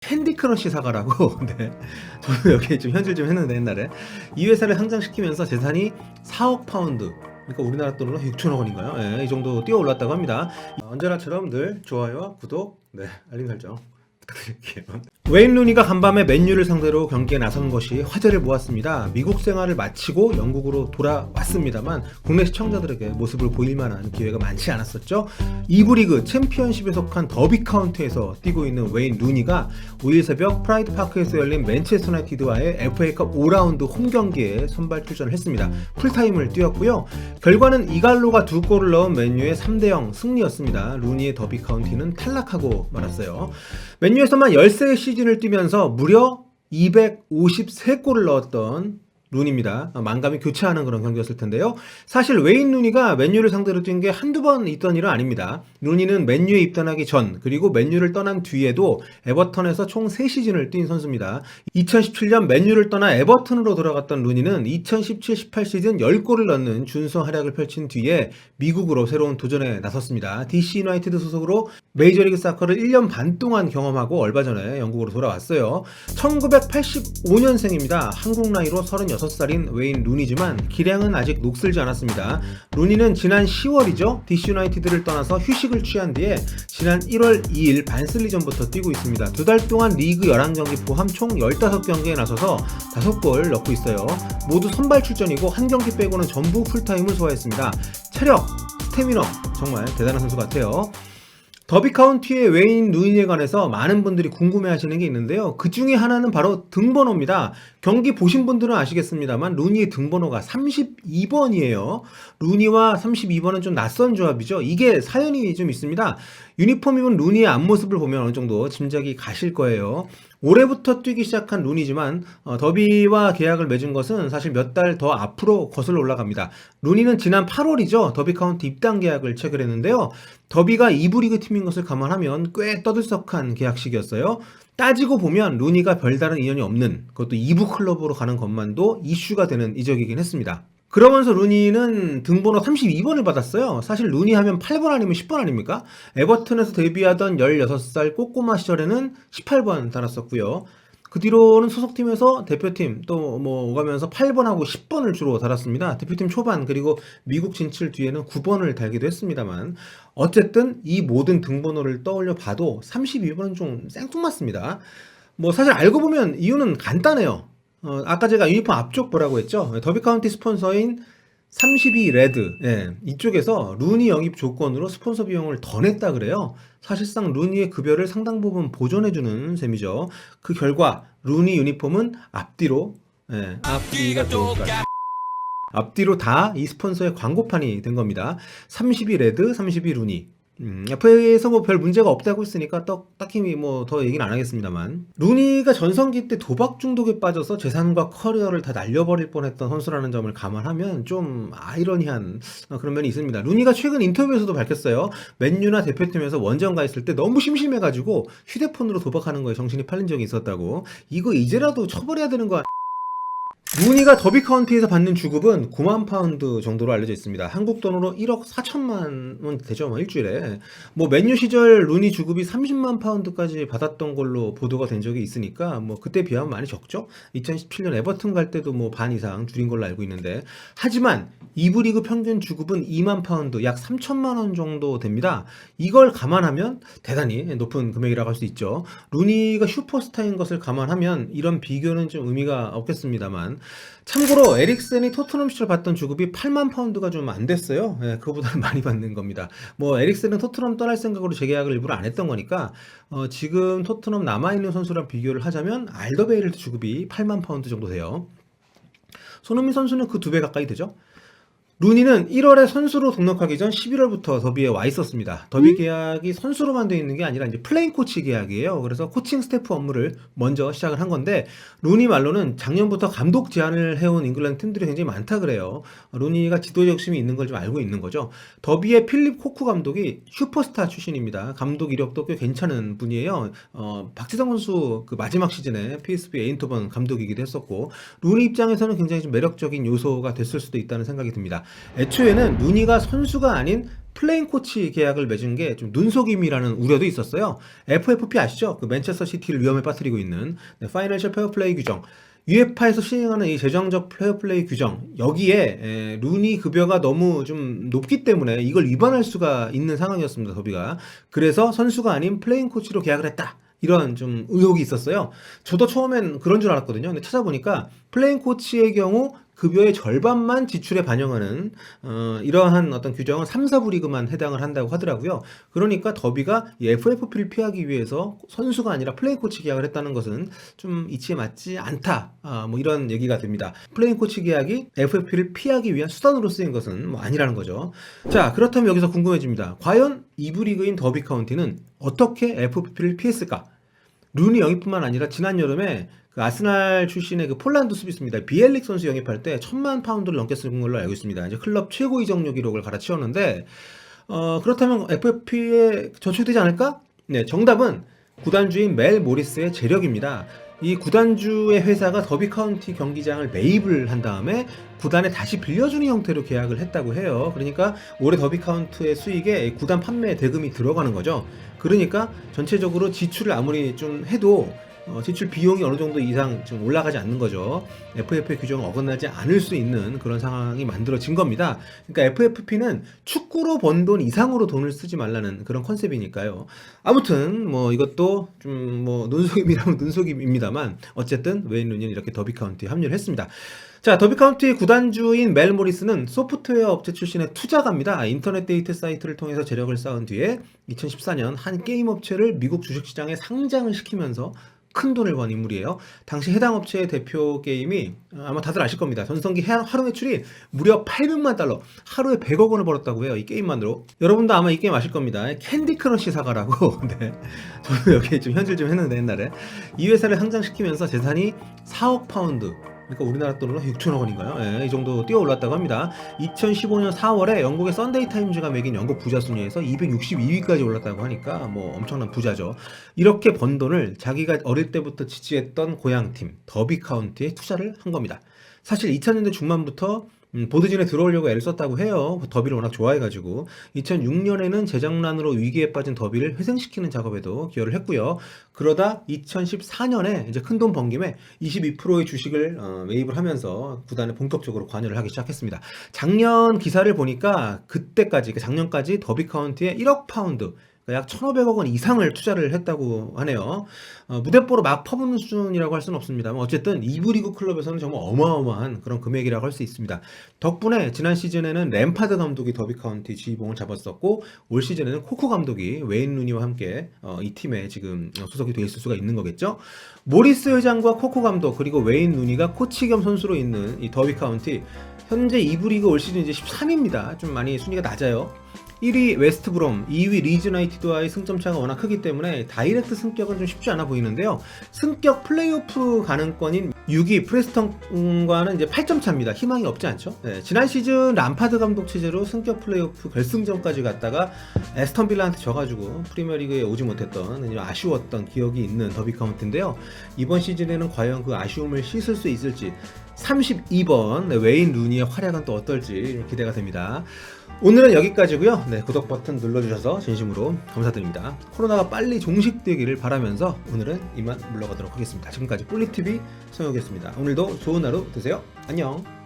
캔디 크러쉬 사과라고 네. 저도 여기 좀 현질 좀 했는데 옛날에 이 회사를 상장시키면서 재산이 4억 파운드 그러니까 우리나라 돈으로 6천억 원인가요? 예, 이 정도 뛰어 올랐다고 합니다. 언제나처럼 늘 좋아요와 구독, 네, 알림 설정 부탁드릴게요. 웨인 루니가 간밤에 맨유를 상대로 경기에 나선 것이 화제를 모았습니다. 미국 생활을 마치고 영국으로 돌아왔습니다만 국내 시청자들에게 모습을 보일 만한 기회가 많지 않았었죠. 2부 리그 챔피언십에 속한 더비 카운티에서 뛰고 있는 웨인 루니가 5일 새벽 프라이드 파크에서 열린 맨체스터 유나이티드와의 FA컵 5라운드 홈 경기에 선발 출전을 했습니다. 풀타임을 뛰었고요. 결과는 이갈로가 2골을 넣은 맨유의 3대0 승리였습니다. 루니의 더비 카운티는 탈락하고 말았어요. 맨유에서만 13의 시즌을 뛰면서 무려 253골을 넣었던 루니입니다. 만감이 교차하는 그런 경기였을 텐데요. 사실 웨인 루니가 맨유를 상대로 뛴 게 한두 번 있던 일은 아닙니다. 루니는 맨유에 입단하기 전 그리고 맨유를 떠난 뒤에도 에버턴에서 총 3시즌을 뛴 선수입니다. 2017년 맨유를 떠나 에버턴으로 돌아갔던 루니는 2017-18 시즌 10골을 넣는 준수 활약을 펼친 뒤에 미국으로 새로운 도전에 나섰습니다. DC 유나이티드 소속으로 메이저리그 사커를 1년 반 동안 경험하고 얼마 전에 영국으로 돌아왔어요. 1985년생입니다. 한국 나이로 36살인 웨인 루니지만 기량은 아직 녹슬지 않았습니다. 루니는 지난 10월이죠. DC 유나이티드를 떠나서 휴식을 취한 뒤에 지난 1월 2일 반슬리전부터 뛰고 있습니다. 2달 동안 리그 11경기 포함 총 15경기에 나서서 5골 넣고 있어요. 모두 선발 출전이고 한 경기 빼고는 전부 풀타임을 소화했습니다. 체력, 스태미너 정말 대단한 선수 같아요. 더비 카운티의 웨인 루니에 관해서 많은 분들이 궁금해하시는 게 있는데요. 그 중에 하나는 바로 등번호입니다. 경기 보신 분들은 아시겠습니다만 루니의 등번호가 32번이에요. 루니와 32번은 좀 낯선 조합이죠. 이게 사연이 좀 있습니다. 유니폼 입은 루니의 앞모습을 보면 어느 정도 짐작이 가실 거예요. 올해부터 뛰기 시작한 루니지만 더비와 계약을 맺은 것은 사실 몇 달 더 앞으로 거슬러 올라갑니다. 루니는 지난 8월이죠. 더비 카운티 입단 계약을 체결했는데요. 더비가 2부 리그 팀인 것을 감안하면 꽤 떠들썩한 계약식이었어요. 따지고 보면 루니가 별다른 인연이 없는 그것도 2부 클럽으로 가는 것만도 이슈가 되는 이적이긴 했습니다. 그러면서 루니는 등번호 32번을 받았어요. 사실 루니 하면 8번 아니면 10번 아닙니까? 에버튼에서 데뷔하던 16살 꼬꼬마 시절에는 18번 달았었고요. 그 뒤로는 소속팀에서 대표팀 또 뭐 오가면서 8번하고 10번을 주로 달았습니다. 대표팀 초반 그리고 미국 진출 뒤에는 9번을 달기도 했습니다만 어쨌든 이 모든 등번호를 떠올려 봐도 32번은 좀 생뚱맞습니다. 뭐 사실 알고 보면 이유는 간단해요. 아까 제가 유니폼 앞쪽 보라고 했죠. 더비 카운티 스폰서인 32 레드, 예, 이쪽에서 루니 영입 조건으로 스폰서 비용을 더 냈다 그래요. 사실상 루니의 급여를 상당 부분 보존해주는 셈이죠. 그 결과 루니 유니폼은 앞뒤로, 예, 앞뒤가 좋을까? 앞뒤로 다 이 스폰서의 광고판이 된 겁니다. 32 레드, 32 루니. FA에서 뭐 별 문제가 없다고 했으니까 딱히 뭐 더 얘기는 안 하겠습니다만 루니가 전성기 때 도박 중독에 빠져서 재산과 커리어를 다 날려버릴 뻔했던 선수라는 점을 감안하면 좀 아이러니한 그런 면이 있습니다. 루니가 최근 인터뷰에서도 밝혔어요. 맨유나 대표팀에서 원정 가 있을 때 너무 심심해가지고 휴대폰으로 도박하는 거에 정신이 팔린 적이 있었다고. 이거 이제라도 처벌해야 되는 거 루니가 더비 카운티에서 받는 주급은 9만 파운드 정도로 알려져 있습니다. 한국 돈으로 1억 4천만 원 되죠, 뭐 일주일에. 뭐 맨유 시절 루니 주급이 30만 파운드까지 받았던 걸로 보도가 된 적이 있으니까 뭐 그때 비하면 많이 적죠. 2017년 에버튼 갈 때도 뭐 반 이상 줄인 걸로 알고 있는데 하지만 2부 리그 평균 주급은 2만 파운드, 약 3천만 원 정도 됩니다. 이걸 감안하면 대단히 높은 금액이라고 할 수 있죠. 루니가 슈퍼스타인 것을 감안하면 이런 비교는 좀 의미가 없겠습니다만 참고로 에릭센이 토트넘 시절 받던 주급이 8만 파운드가 좀 안 됐어요. 예, 그거보다는 많이 받는 겁니다. 뭐 에릭센은 토트넘 떠날 생각으로 재계약을 일부러 안 했던 거니까 지금 토트넘 남아있는 선수랑 비교를 하자면 알더베이럴드 주급이 8만 파운드 정도 돼요. 손흥민 선수는 그 2배 가까이 되죠. 루니는 1월에 선수로 등록하기 전 11월부터 더비에 와 있었습니다. 더비 계약이 선수로만 되어 있는 게 아니라 이제 플레잉 코치 계약이에요. 그래서 코칭 스태프 업무를 먼저 시작을 한 건데 루니 말로는 작년부터 감독 제안을 해온 잉글랜드 팀들이 굉장히 많다 그래요. 루니가 지도적 욕심이 있는 걸 좀 알고 있는 거죠. 더비의 필립 코쿠 감독이 슈퍼스타 출신입니다. 감독 이력도 꽤 괜찮은 분이에요. 박지성 선수 그 마지막 시즌에 PSV 에인토번 감독이기도 했었고 루니 입장에서는 굉장히 좀 매력적인 요소가 됐을 수도 있다는 생각이 듭니다. 애초에는 루니가 선수가 아닌 플레인 코치 계약을 맺은 게 좀 눈속임이라는 우려도 있었어요. FFP 아시죠? 그 맨체스터 시티를 위험에 빠뜨리고 있는 파이낸셜 페어플레이 규정. UEFA에서 시행하는 이 재정적 페어플레이 규정, 여기에 루니 급여가 너무 좀 높기 때문에 이걸 위반할 수가 있는 상황이었습니다. 더비가. 그래서 선수가 아닌 플레인 코치로 계약을 했다. 이런 좀 의혹이 있었어요. 저도 처음엔 그런 줄 알았거든요. 근데 찾아보니까 플레인 코치의 경우 급여의 절반만 지출에 반영하는 이러한 어떤 규정은 3, 4부 리그만 해당을 한다고 하더라고요. 그러니까 더비가 이 FFP를 피하기 위해서 선수가 아니라 플레인 코치 계약을 했다는 것은 좀 이치에 맞지 않다. 뭐 이런 얘기가 됩니다. 플레인 코치 계약이 FFP를 피하기 위한 수단으로 쓰인 것은 뭐 아니라는 거죠. 자, 그렇다면 여기서 궁금해집니다. 과연 2부 리그인 더비 카운티는 어떻게 FFP를 피했을까? 루니 영입뿐만 아니라 지난 여름에 그 아스날 출신의 그 폴란드 수비수입니다. 비엘릭 선수 영입할 때 1,000만 파운드를 넘게 쓴 걸로 알고 있습니다. 이제 클럽 최고 이적료 기록을 갈아치웠는데, 그렇다면 FFP에 저축되지 않을까? 네, 정답은 구단주인 멜 모리스의 재력입니다. 이 구단주의 회사가 더비 카운티 경기장을 매입을 한 다음에 구단에 다시 빌려주는 형태로 계약을 했다고 해요. 그러니까 올해 더비 카운티의 수익에 구단 판매 대금이 들어가는 거죠. 그러니까 전체적으로 지출을 아무리 좀 해도 지출 비용이 어느 정도 이상 좀 올라가지 않는 거죠. FFP 규정을 어긋나지 않을 수 있는 그런 상황이 만들어진 겁니다. 그러니까 FFP는 축구로 번 돈 이상으로 돈을 쓰지 말라는 그런 컨셉이니까요. 아무튼 뭐 이것도 좀 뭐 눈속임이라면 눈속임입니다만 어쨌든 웨인 루니는 이렇게 더비 카운티에 합류를 했습니다. 자, 더비 카운티 구단주인 멜 모리스는 소프트웨어 업체 출신의 투자가입니다. 인터넷 데이트 사이트를 통해서 재력을 쌓은 뒤에 2014년 한 게임 업체를 미국 주식시장에 상장을 시키면서 큰 돈을 번 인물이에요. 당시 해당 업체의 대표 게임이 아마 다들 아실 겁니다. 전성기 하루 매출이 무려 800만 달러, 하루에 100억 원을 벌었다고 해요. 이 게임만으로. 여러분도 아마 이 게임 아실 겁니다. 캔디 크러쉬 사과라고. 네. 저도 여기 좀 현질 좀 했는데 옛날에 이 회사를 상장시키면서 재산이 4억 파운드. 그러니까 우리나라 돈으로 6천억 원인가요? 예, 이 정도 뛰어 올랐다고 합니다. 2015년 4월에 영국의 썬데이 타임즈가 매긴 영국 부자 순위에서 262위까지 올랐다고 하니까 뭐 엄청난 부자죠. 이렇게 번 돈을 자기가 어릴 때부터 지지했던 고향팀 더비 카운티에 투자를 한 겁니다. 사실 2000년대 중반부터 보드진에 들어오려고 애를 썼다고 해요. 더비를 워낙 좋아해가지고 2006년에는 재정난으로 위기에 빠진 더비를 회생시키는 작업에도 기여를 했고요. 그러다 2014년에 이제 큰돈 번 김에 22%의 주식을 매입을 하면서 구단에 본격적으로 관여를 하기 시작했습니다. 작년 기사를 보니까 그때까지, 작년까지 더비 카운티에 1억 파운드, 약 1,500억 원 이상을 투자를 했다고 하네요. 무대뽀로 막 퍼붓는 수준이라고 할 수는 없습니다만 어쨌든 2부 리그 클럽에서는 정말 어마어마한 그런 금액이라고 할 수 있습니다. 덕분에 지난 시즌에는 램파드 감독이 더비 카운티 지휘봉을 잡았었고 올 시즌에는 코코 감독이 웨인 루니와 함께 이 팀에 지금 소속이 돼 있을 수가 있는 거겠죠. 모리스 회장과 코코 감독 그리고 웨인 루니가 코치 겸 선수로 있는 이 더비 카운티 현재 2부 리그 올 시즌 이제 13위입니다. 좀 많이 순위가 낮아요. 1위 웨스트브롬, 2위 리즈 유나이티드와의 승점 차가 워낙 크기 때문에 다이렉트 승격은 좀 쉽지 않아 보이는데요. 승격 플레이오프 가능권인 6위 프레스턴과는 이제 8점 차입니다. 희망이 없지 않죠? 네, 지난 시즌 람파드 감독 체제로 승격 플레이오프 결승전까지 갔다가 에스턴 빌라한테 져가지고 프리미어리그에 오지 못했던 아쉬웠던 기억이 있는 더비 카운티인데요. 이번 시즌에는 과연 그 아쉬움을 씻을 수 있을지 32번 웨인 루니의 활약은 또 어떨지 기대가 됩니다. 오늘은 여기까지고요. 네, 구독 버튼 눌러주셔서 진심으로 감사드립니다. 코로나가 빨리 종식되기를 바라면서 오늘은 이만 물러가도록 하겠습니다. 지금까지 뿔리TV 성혁이었습니다. 오늘도 좋은 하루 되세요. 안녕.